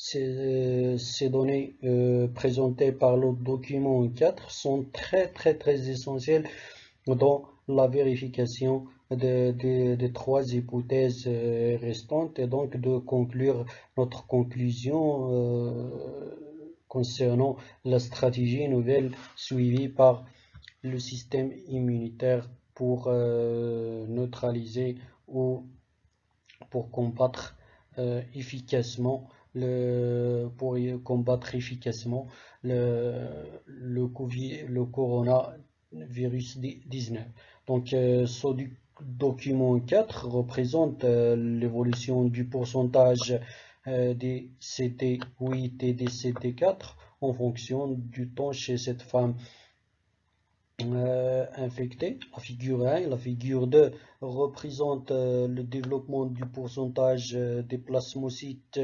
ces données présentées par le document 4 sont très essentielles dans la vérification des trois hypothèses restantes et donc de conclure notre conclusion concernant la stratégie nouvelle suivie par le système immunitaire pour neutraliser ou pour combattre efficacement le coronavirus 19. Donc, ce document 4 représente l'évolution du pourcentage des CT8 et des CT4 en fonction du temps chez cette femme infectée. La figure 1 et la figure 2 représentent le développement du pourcentage des plasmocytes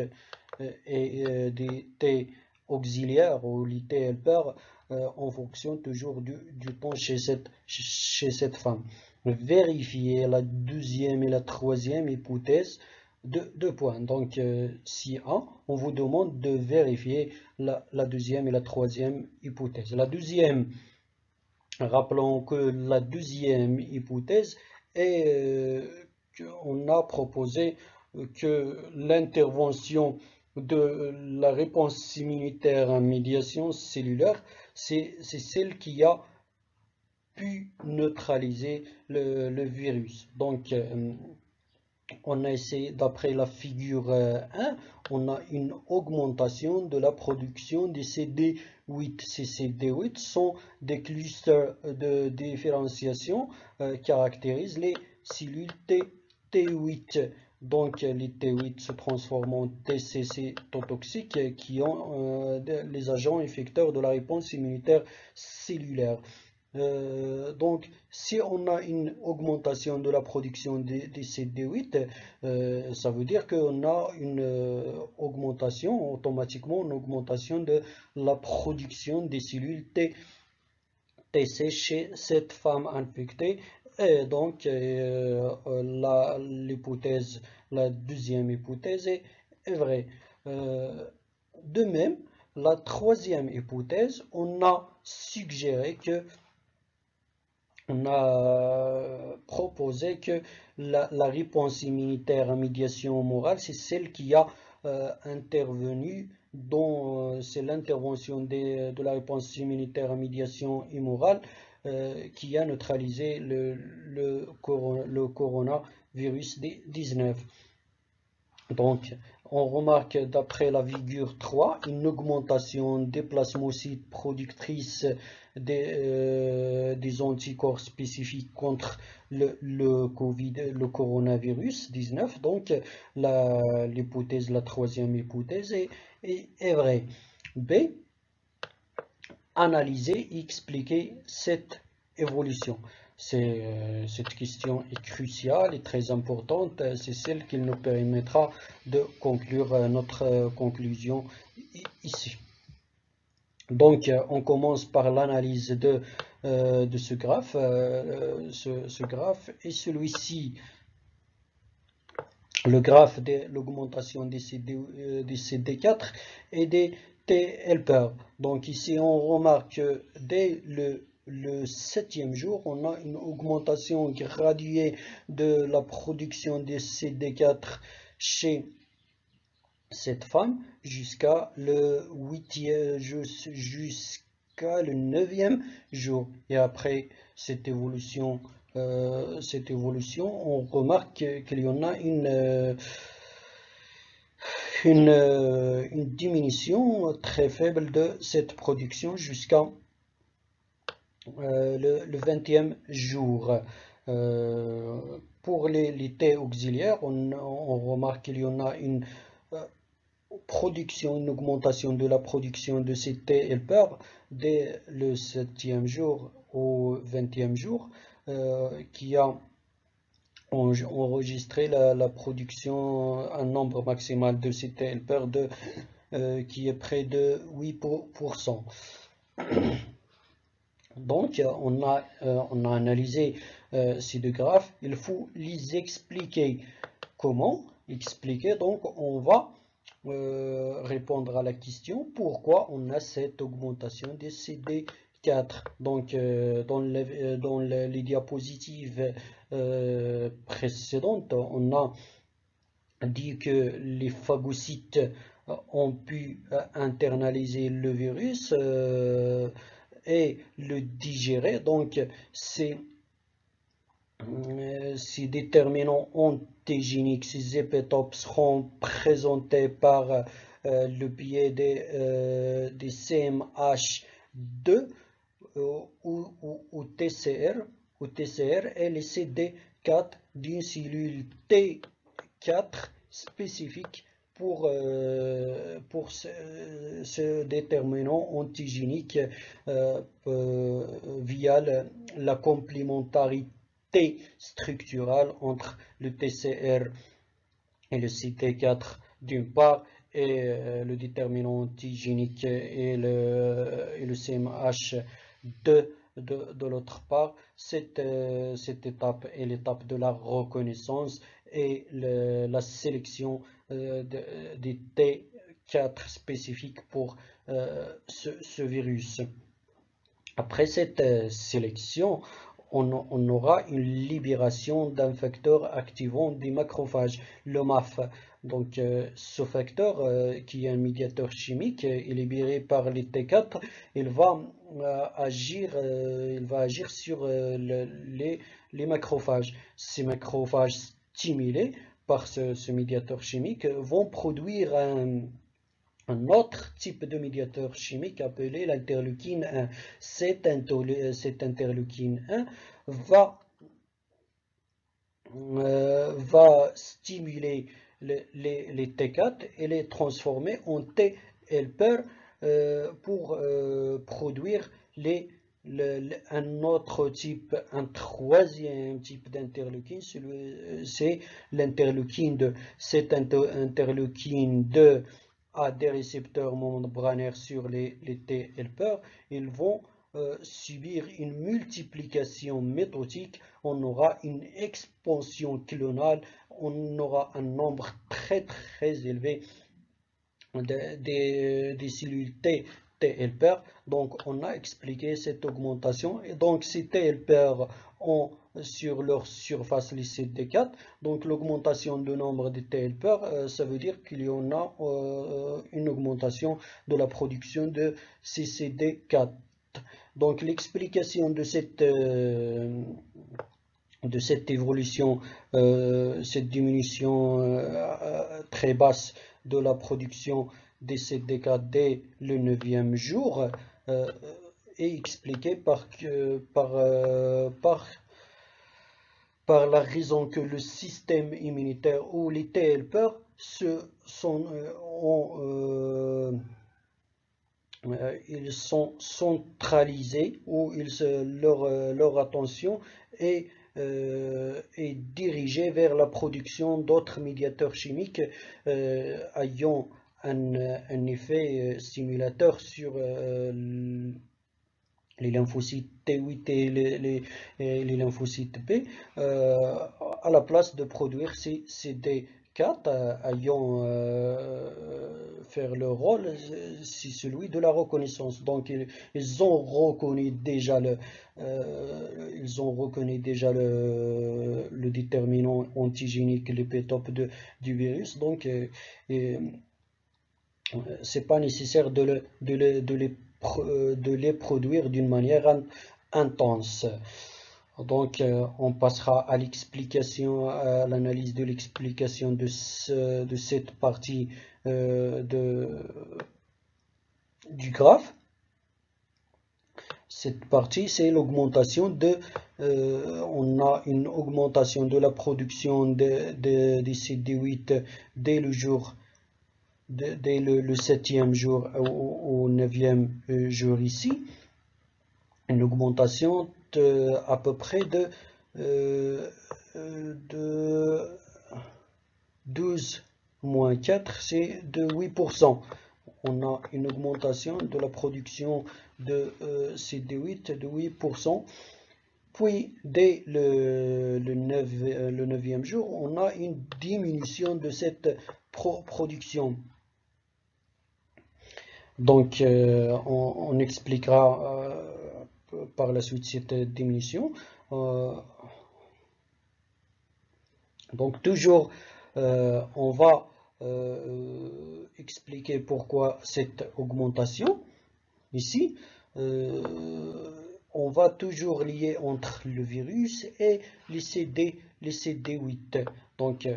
et des T auxiliaires ou les T helpers en fonction toujours du temps chez cette femme. Vérifier la deuxième et la troisième hypothèse de 2 points. Donc, si 1, on vous demande de vérifier la deuxième et la troisième hypothèse. La deuxième, rappelons que la deuxième hypothèse est qu'on a proposé que l'intervention de la réponse immunitaire à médiation cellulaire, c'est celle qui a pu neutraliser le virus. Donc, on a essayé, d'après la figure 1, on a une augmentation de la production des CD8. Ces CD8 sont des clusters de différenciation caractérisent les cellules T8. Donc les T8 se transforment en TCC cytotoxiques qui ont les agents effecteurs de la réponse immunitaire cellulaire. Donc, si on a une augmentation de la production des CD8, ça veut dire qu'on a une augmentation, automatiquement une augmentation de la production des cellules TC chez cette femme infectée. Et donc, la deuxième hypothèse est vraie. De même, la troisième hypothèse, on a suggéré que on a proposé que la réponse immunitaire à médiation morale, c'est celle qui a intervenu c'est l'intervention de la réponse immunitaire à médiation immorale qui a neutralisé le coronavirus 19. Donc, on remarque d'après la figure 3 une augmentation des plasmocytes productrices des anticorps spécifiques contre le coronavirus 19. Donc, la troisième hypothèse est vraie. B. Analyser et expliquer cette évolution. Cette question est cruciale et très importante. C'est celle qui nous permettra de conclure notre conclusion ici. Donc, on commence par l'analyse de ce graphe. Ce graphe est celui-ci. Le graphe de l'augmentation des CD4 et des T-helpers. Donc ici, on remarque que dès le 7e jour, on a une augmentation graduée de la production des CD4 chez cette femme jusqu'à le 9e jour. Et après cette évolution, on remarque qu'il y en a une diminution très faible de cette production jusqu'à le 20e jour. Pour les T auxiliaires, on remarque qu'il y en a une augmentation de la production de ces T helpers dès le 7e jour au 20e jour, qui a enregistré la production, un nombre maximal de ces T helpers qui est près de 8%. Donc, on a analysé ces deux graphes. Il faut les expliquer. Comment expliquer? Donc, on va répondre à la question pourquoi on a cette augmentation des CD4. Donc, dans les diapositives précédentes, on a dit que les phagocytes ont pu internaliser le virus et le digérer. Donc, ces déterminants antigéniques, ces épitopes seront présentés par le biais des CMH2 ou TCR et les CD4 d'une cellule T4 spécifique pour ce déterminant antigénique via la complémentarité structurale entre le TCR et le CD4 d'une part et le déterminant antigénique et le CMH2 de l'autre part. Cette étape est l'étape de la reconnaissance et la sélection des T4 spécifiques pour ce virus. Après cette sélection, on aura une libération d'un facteur activant des macrophages, le MAF. Donc, ce facteur, qui est un médiateur chimique, est libéré par les T4. Il va agir sur les macrophages. Ces macrophages stimulés par ce médiateur chimique vont produire un autre type de médiateur chimique appelé l'interleukine 1. Cette interleukine 1 va stimuler les T4 et les transformer en T helper pour produire un autre type, un troisième type d'interleukine, c'est l'interleukine 2. Cette interleukine 2 a des récepteurs membranaires sur les T helpers. Ils vont subir une multiplication méthodique. On aura une expansion clonale. On aura un nombre très élevé des cellules T helpers. Donc on a expliqué cette augmentation, et donc ces T helpers ont sur leur surface les CD4. Donc l'augmentation du nombre de T helpers, ça veut dire qu'il y en a une augmentation de la production de ces CD4. Donc l'explication de cette évolution, cette diminution très basse de la production des CD4 dès le 9e jour est expliquée par la raison que le système immunitaire ou les T helpers ils sont centralisés, ou leur attention est dirigée vers la production d'autres médiateurs chimiques ayant un effet stimulateur sur les lymphocytes T8 et les lymphocytes B, à la place de produire ces CD4 ayant faire le rôle, c'est celui de la reconnaissance. Donc ils ont reconnu déjà le déterminant antigénique, l'épitope du virus. Donc c'est pas nécessaire de les produire d'une manière intense. Donc on passera à l'explication, à l'analyse de l'explication de cette partie du graphe. Cette partie, c'est l'augmentation on a une augmentation de la production des CD8 dès le 7e jour au 9e jour ici. Une augmentation à peu près de 12 moins 4, c'est de 8%. On a une augmentation de la production de CD8 de 8%. Puis, dès le 9e jour, on a une diminution de cette production. Donc, on expliquera par la suite cette diminution. Donc, toujours, on va expliquer pourquoi cette augmentation. Ici, on va toujours lier entre le virus et les CD8. Donc,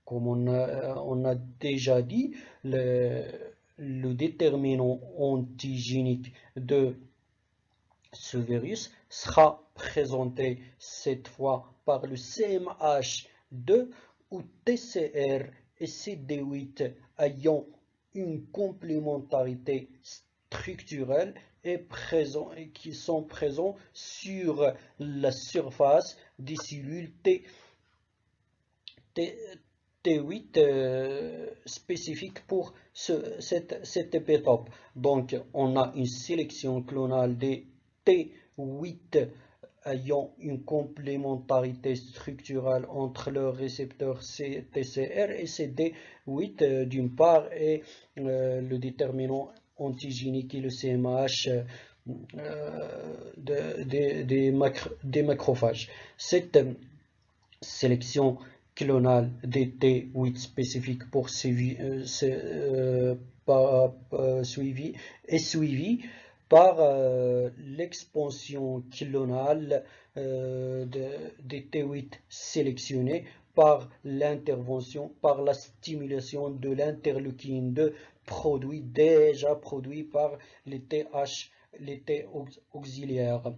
comme on a déjà dit, le déterminant antigénique de ce virus sera présenté cette fois par le CMH2 ou TCR et CD8 ayant une complémentarité structurelle et qui sont présents sur la surface des cellules T8 spécifiques pour cet épitope. Donc, on a une sélection clonale des T8 ayant une complémentarité structurelle entre leurs récepteurs TCR et CD8 d'une part et le déterminant antigénique et le CMH des macrophages. Cette sélection clonale des T8 spécifiques pour suivi par l'expansion clonale des T8 sélectionnés par l'intervention, par la stimulation de l'interleukine 2 déjà produit par les T auxiliaires.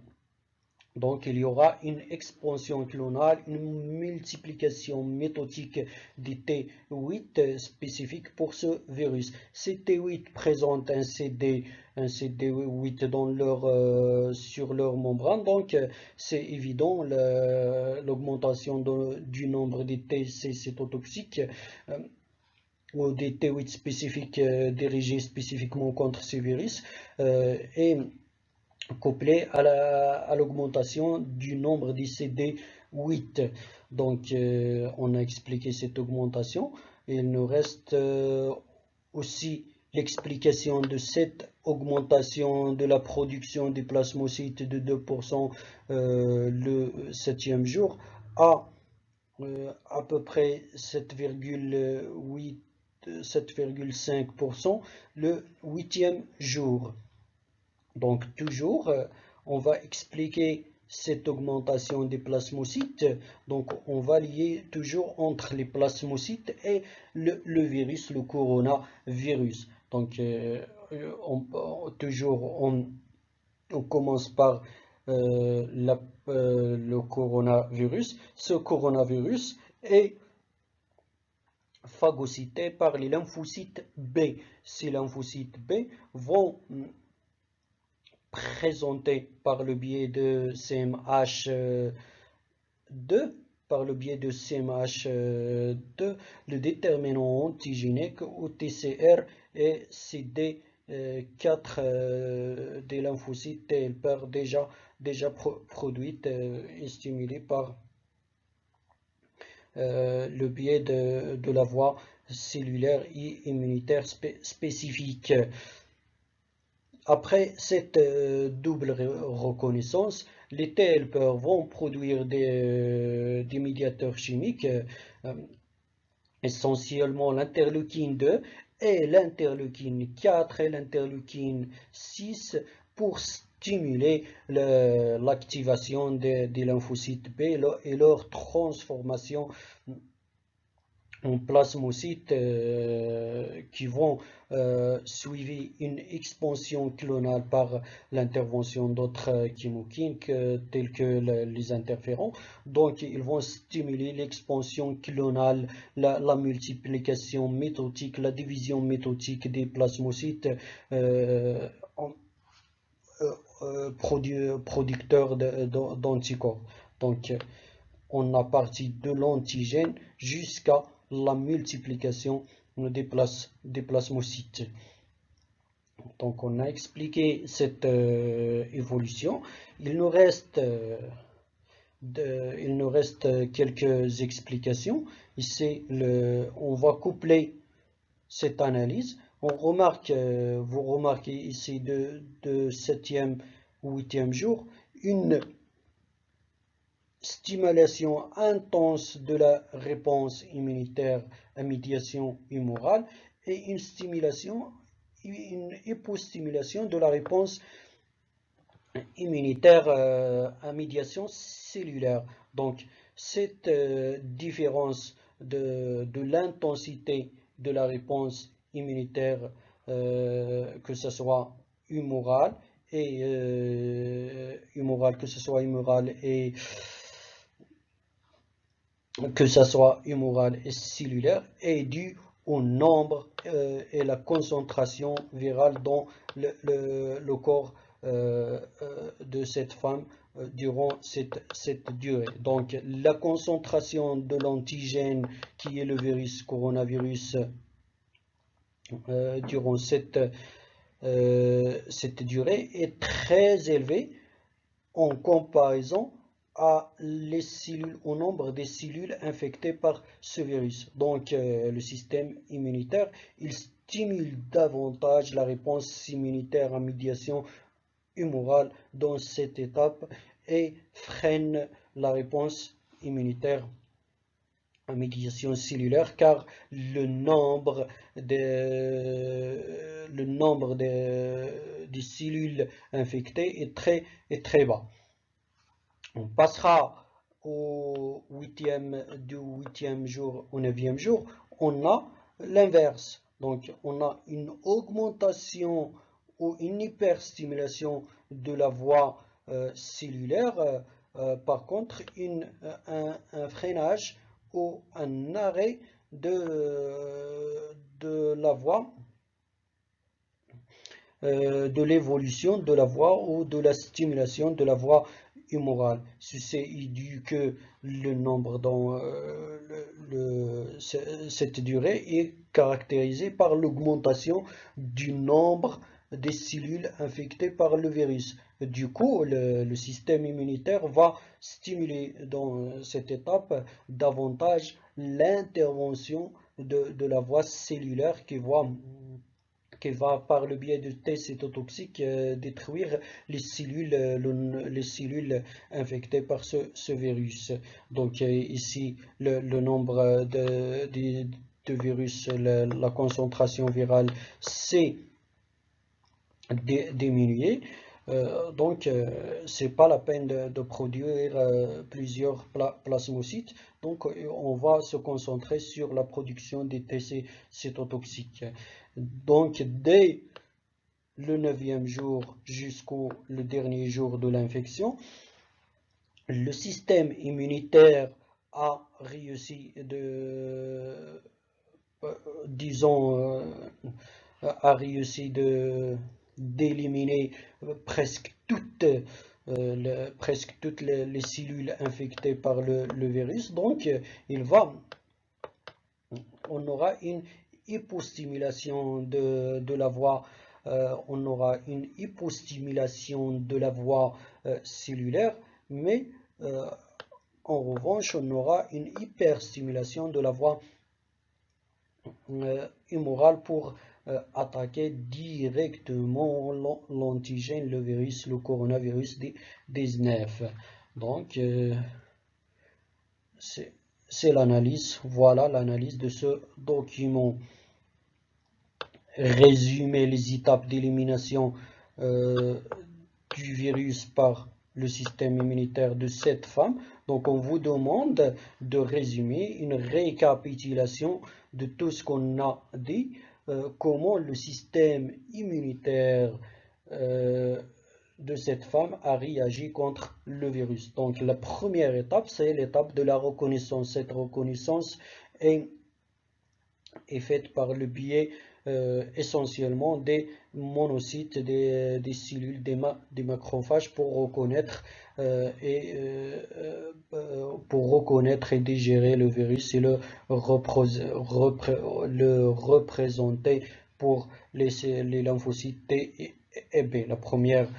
Donc, il y aura une expansion clonale, une multiplication méthodique des T8 spécifiques pour ce virus. Ces T8 présentent un CD8 sur leur membrane, donc c'est évident l'augmentation du nombre des TC cytotoxiques ou des T8 spécifiques dirigés spécifiquement contre ces virus et couplé à l'augmentation du nombre des CD8. Donc, on a expliqué cette augmentation. Il nous reste aussi l'explication de cette augmentation de la production des plasmocytes de 2% le 7e jour à peu près 7,5% le 8e jour. Donc toujours, on va expliquer cette augmentation des plasmocytes. Donc on va lier toujours entre les plasmocytes et le virus, le coronavirus. Donc toujours on commence par le coronavirus. Ce coronavirus est phagocyté par les lymphocytes B. Ces lymphocytes B vont présenté par le biais de CMH2, le déterminant antigénique ou TCR et CD4 des lymphocytes T helper déjà produites et stimulées par le biais de la voie cellulaire et immunitaire spécifique. Après cette double reconnaissance, les T-helpers vont produire des médiateurs chimiques, essentiellement l'interleukine 2 et l'interleukine 4 et l'interleukine 6 pour stimuler l'activation des lymphocytes B et leur transformation en plasmocytes qui vont suivre une expansion clonale par l'intervention d'autres chemokines tels que les interférons. Donc, ils vont stimuler l'expansion clonale, la multiplication méthodique, la division méthodique des plasmocytes producteurs d'anticorps. Donc, on a parti de l'antigène jusqu'à la multiplication des plasmocytes. Donc on a expliqué cette évolution. Il nous reste quelques explications. Ici, on va coupler cette analyse vous remarquez ici de 7e ou 8e jour une stimulation intense de la réponse immunitaire à médiation humorale et une hypostimulation de la réponse immunitaire à médiation cellulaire. Donc, cette différence de l'intensité de la réponse immunitaire, que ce soit humorale que ce soit humorale et cellulaire, est due au nombre et la concentration virale dans le corps de cette femme durant cette durée. Donc, la concentration de l'antigène qui est le virus coronavirus durant cette durée est très élevée en comparaison au nombre des cellules infectées par ce virus. Donc, le système immunitaire, il stimule davantage la réponse immunitaire à médiation humorale dans cette étape et freine la réponse immunitaire à médiation cellulaire, car le nombre des cellules infectées est très bas. On passera du 8e jour au 9e jour, on a l'inverse. Donc, on a une augmentation ou une hyperstimulation de la voie cellulaire. Par contre, un freinage ou un arrêt de la voie, de l'évolution de la voie ou de la stimulation de la voie humorale. C'est dû que le nombre dans cette durée est caractérisé par l'augmentation du nombre des cellules infectées par le virus. Du coup, le système immunitaire va stimuler dans cette étape davantage l'intervention de la voie cellulaire qui va par le biais de tests cytotoxiques détruire les cellules infectées par ce virus. Donc ici, le nombre de virus, la concentration virale s'est diminuée. Donc, c'est pas la peine de produire plusieurs plasmocytes. Donc, on va se concentrer sur la production des TC cytotoxiques. Donc, dès le 9e jour jusqu'au dernier jour de l'infection, le système immunitaire a réussi d'éliminer presque toutes les cellules infectées par le virus. Donc, on aura une hypostimulation de la voie, cellulaire, mais en revanche, on aura une hyperstimulation de la voie humorale pour attaquer directement l'antigène, le virus, le coronavirus 19. Donc, c'est l'analyse, voilà l'analyse de ce document. Résumer les étapes d'élimination du virus par le système immunitaire de cette femme. Donc, on vous demande de résumer une récapitulation de tout ce qu'on a dit, comment le système immunitaire de cette femme a réagi contre le virus. Donc, la première étape, c'est l'étape de la reconnaissance. Cette reconnaissance est faite par le biais essentiellement des monocytes, des cellules, des macrophages pour reconnaître et digérer le virus et le représenter pour les lymphocytes T et B. La première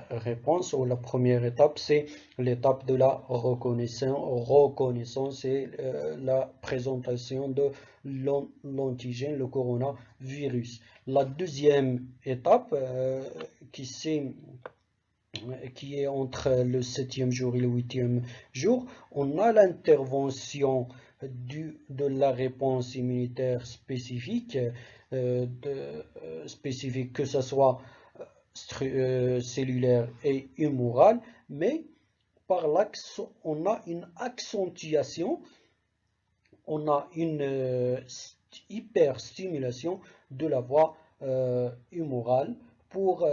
réponse, ou la première étape, c'est l'étape de la reconnaissance et la présentation de l'antigène, le coronavirus. La deuxième étape, qui est entre le 7e jour et le 8e jour, on a l'intervention de la réponse immunitaire spécifique, que ce soit cellulaire et humorale, mais on a une accentuation, on a une hyperstimulation de la voie humorale pour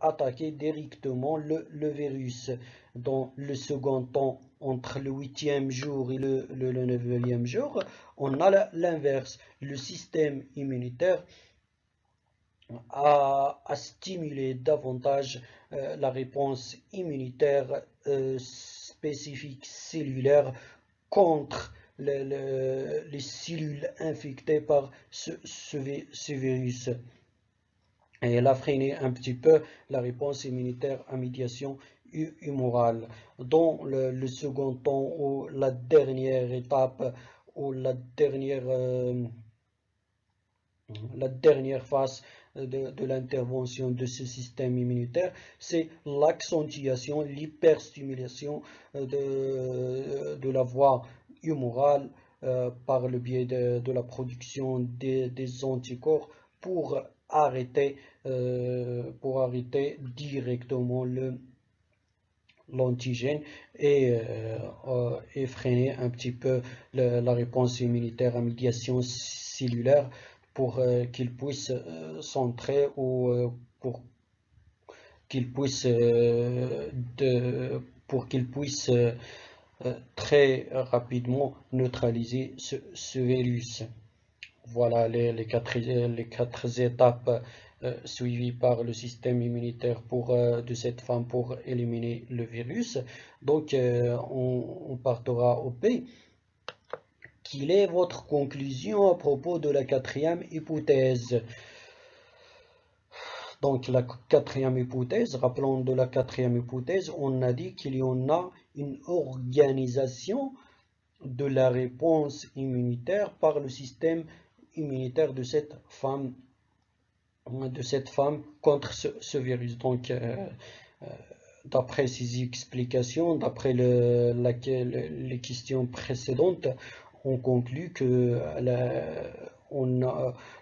attaquer directement le virus. Dans le second temps, entre le 8e jour et le 9e jour, on a l'inverse. Le système immunitaire a stimulé davantage la réponse immunitaire spécifique cellulaire contre les cellules infectées par ce virus. Et elle a freiné un petit peu la réponse immunitaire à médiation humorale. Dans le second temps, ou la dernière étape, ou la dernière phase de l'intervention de ce système immunitaire, c'est l'accentuation, l'hyperstimulation de la voie humorale par le biais de la production des anticorps pour arrêter directement l'antigène et freiner un petit peu la réponse immunitaire à médiation cellulaire pour qu'il puisse s'entrer, ou pour qu'il puisse très rapidement neutraliser ce virus. Voilà les quatre étapes suivies par le système immunitaire de cette femme pour éliminer le virus. Donc, on partira au P. Quelle est votre conclusion à propos de la quatrième hypothèse? Donc, la quatrième hypothèse, rappelons de la quatrième hypothèse, on a dit qu'il y en a une organisation de la réponse immunitaire par le système immunitaire de cette femme contre ce virus. Donc, d'après ces explications, d'après les questions précédentes, on conclut que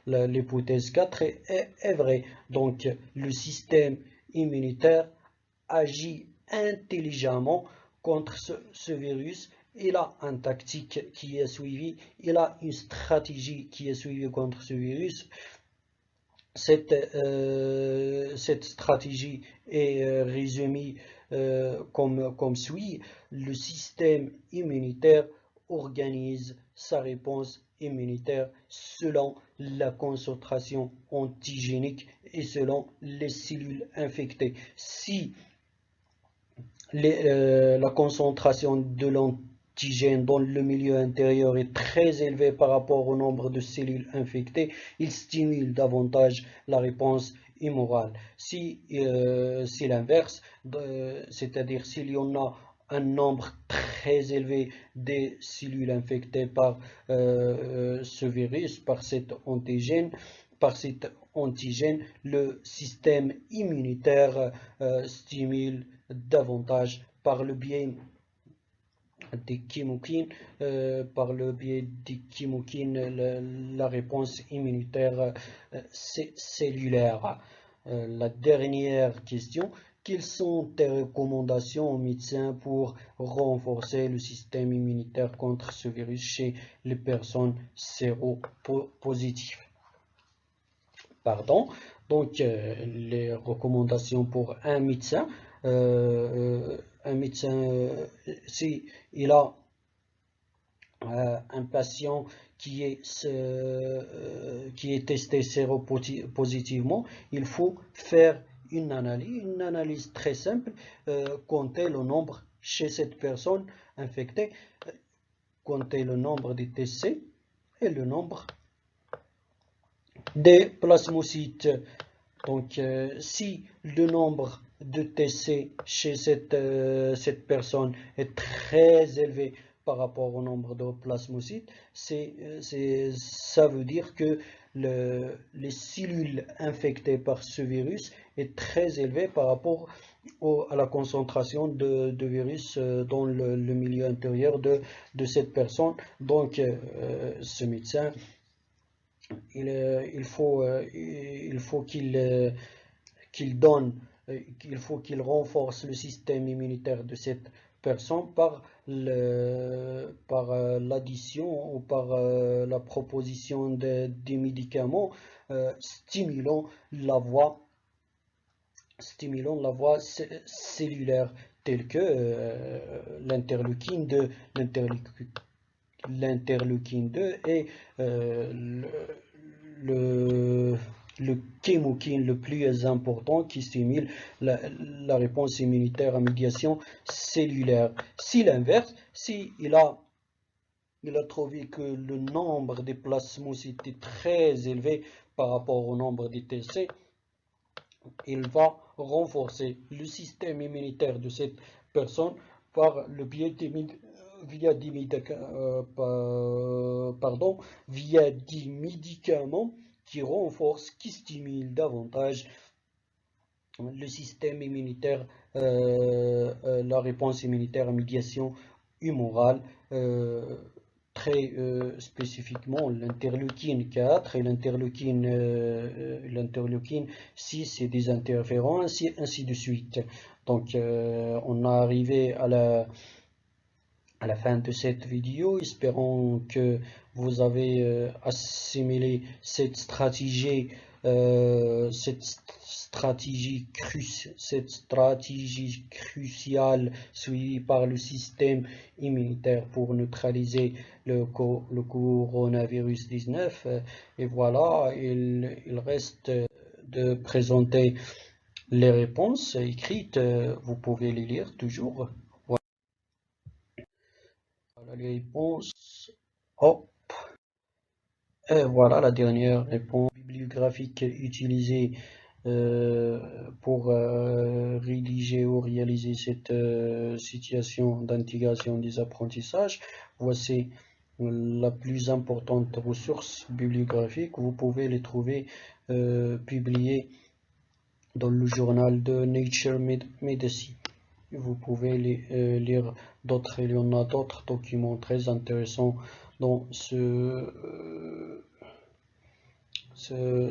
l'hypothèse 4 est vraie. Donc, le système immunitaire agit intelligemment contre ce virus. Il a une tactique qui est suivie, il a une stratégie qui est suivie contre ce virus. Cette stratégie est résumée comme suit. Le système immunitaire organise sa réponse immunitaire selon la concentration antigénique et selon les cellules infectées. Si la concentration de l'antigène dans le milieu intérieur est très élevée par rapport au nombre de cellules infectées, il stimule davantage la réponse humoral. Si c'est l'inverse, c'est-à-dire s'il y en a un nombre très élevé des cellules infectées par ce virus, par cet antigène, le système immunitaire stimule davantage par le biais des chymokines, la réponse immunitaire cellulaire. La dernière question, quelles sont tes recommandations aux médecins pour renforcer le système immunitaire contre ce virus chez les personnes séropositives? Pardon. Donc, les recommandations pour un médecin. Si il a un patient qui est testé séropositivement, il faut faire une analyse très simple, compter le nombre chez cette personne infectée, compter le nombre des TC et le nombre des plasmocytes Donc, si le nombre de TC chez cette personne est très élevé par rapport au nombre de plasmocytes, ça veut dire que les cellules infectées par ce virus est très élevée par rapport à la concentration de virus dans le milieu intérieur de cette personne. Donc, ce médecin, il faut qu'il donne, il faut qu'il renforce le système immunitaire de cette personne par l'addition ou par la proposition des médicaments stimulant la voie cellulaire tels que l'interleukine 2, l'interleukine 2 et le, le chémokine le plus important qui stimule la réponse immunitaire à médiation cellulaire. Si l'inverse, si il a trouvé que le nombre de plasmocytes est très élevé par rapport au nombre de TC, il va renforcer le système immunitaire de cette personne par le biais des médicaments qui renforcent, qui stimulent davantage le système immunitaire, la réponse immunitaire à médiation humorale, très spécifiquement l'interleukine 4 et l'interleukine 6 et des interférons, ainsi de suite. Donc, on est arrivé à la fin de cette vidéo. Espérons que vous avez assimilé cette stratégie cruciale suivie par le système immunitaire pour neutraliser le coronavirus 19. Et voilà, il reste de présenter les réponses écrites. Vous pouvez les lire toujours. Voilà les réponses. Hop. Et voilà la dernière réponse bibliographique utilisée pour rédiger ou réaliser cette situation d'intégration des apprentissages. Voici la plus importante ressource bibliographique. Vous pouvez les trouver publiées dans le journal de Nature Medicine. Vous pouvez lire d'autres, il y en a d'autres documents très intéressants dans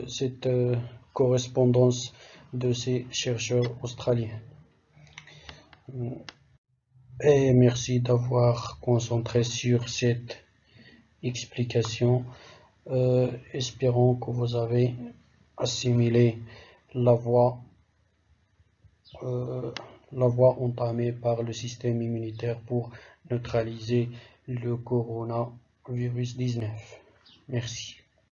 cette correspondance de ces chercheurs australiens. Et merci d'avoir concentré sur cette explication. Espérons que vous avez assimilé la voie entamée par le système immunitaire pour neutraliser le coronavirus 19. Merci.